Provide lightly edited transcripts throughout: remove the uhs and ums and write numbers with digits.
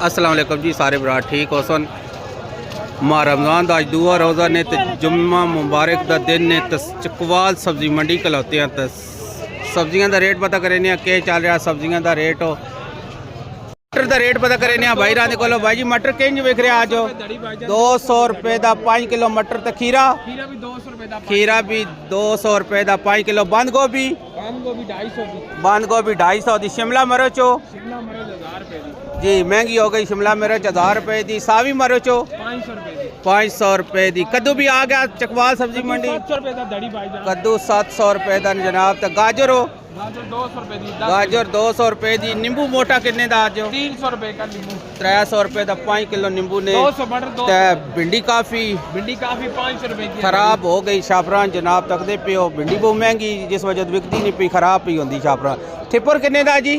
अस्सलाम वालेकुम जी सारे भरा ठीक हो सन। माह रमज़ान का अज दूआ रोज़ा ने तो जुम्मा मुबारक का दिन ने तो चकवाल सब्जी मंडी खलोते हैं तो सब्जियों का रेट पता करें क्या चल रहा सब्जियों का रेट हो मटर का रेट पता करें भाई रात को भाई जी मटर किंज विक रहा आज 200 रुपए का 5 किलो मटर तो खीरा भी 200 रुपए का 5 किलो बंद गोभी 250 की शिमला मिर्च हो जी महंगी हो गई शिमला मिर्च 1000 रुपए की सावी मिर्च हो 500 रुपए की कद्दू भी आ गया चकवाल सब्जी मंडी कद्दू 700 रुपए का जनाब तो गाजर हो गाजर 200 रुपए की नींबू मोटा कितने का आज 300 रुपए का नींबू 300 रुपए का 5 किलो नींबू ने भिंडी काफ़ी 500 रुपए की खराब हो गई शाफरान जनाब तकते पे हो भिंडी बहुत महंगी जिस वजह विकती नहीं पी खराब पी होंगी शाफरान ठिपर कितने का जी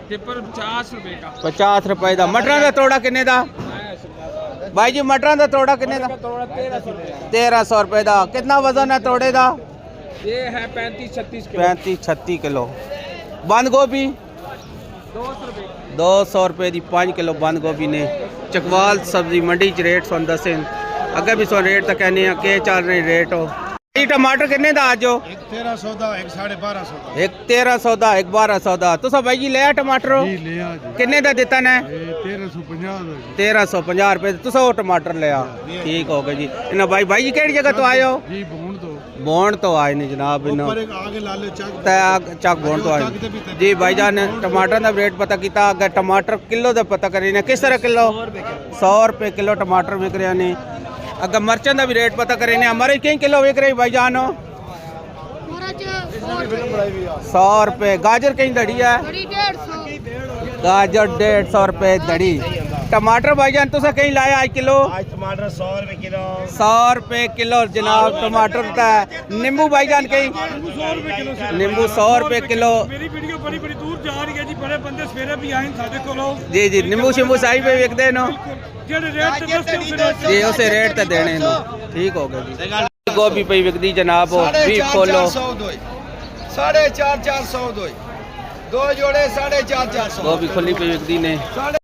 टिप्पर 50 रुपए का 50 रुपए का मटरां का तोड़ा कितने का भाई जी मटरां का तोड़ा कितने का 1300 रुपए का कितना वजन है तोड़े का ये है 35-36 किलो बंद गोभी 200 रुपए की 5 किलो बंद गोभी ने चकवाल सब्जी मंडी च रेट सुन दसें अगर भी सुन रेट तो कहने के चल रहे रेट हो टमाटर कितने का आज एक 1300 का एक 1250 एक 1300 का एक 1200 का तुसा भाई जी लिया टमाटर कितने का दिता ने 1350 रुपए तुसा वो टमाटर लिया ठीक हो गया जी इन्हें भाई जी केड़ी जगह तो आए हो बोन तो आए नहीं जनाब चक बोन तो आए जी भाईजान टमाटर का रेट पता किया अगर टमाटर किलो का पता करें किस तरह किलो 100 रुपए किलो टमाटर विक रहे ने अगर मर्चों का भी रेट पता करें हमारे कई किलो विक रही भाईजान 100 रुपए गाजर कहीं दड़ी है गाजर 150 रुपए दड़ी टमाटर भाईजान तुसा कहीं लाया आज किलो टमाटर 100 रुपए किलो जनाब टमाटर का नींबू भाईजान कहीं नींबू 100 रुपए किलो जी जी नींबू शिंबू साई पे विकते नो जी उसे रेट तो देने नो ठीक हो गया जी गोभी पे विकती जनाब भी खोलो 450 दो जोड़े 450 गोभी खुली पे विकती ने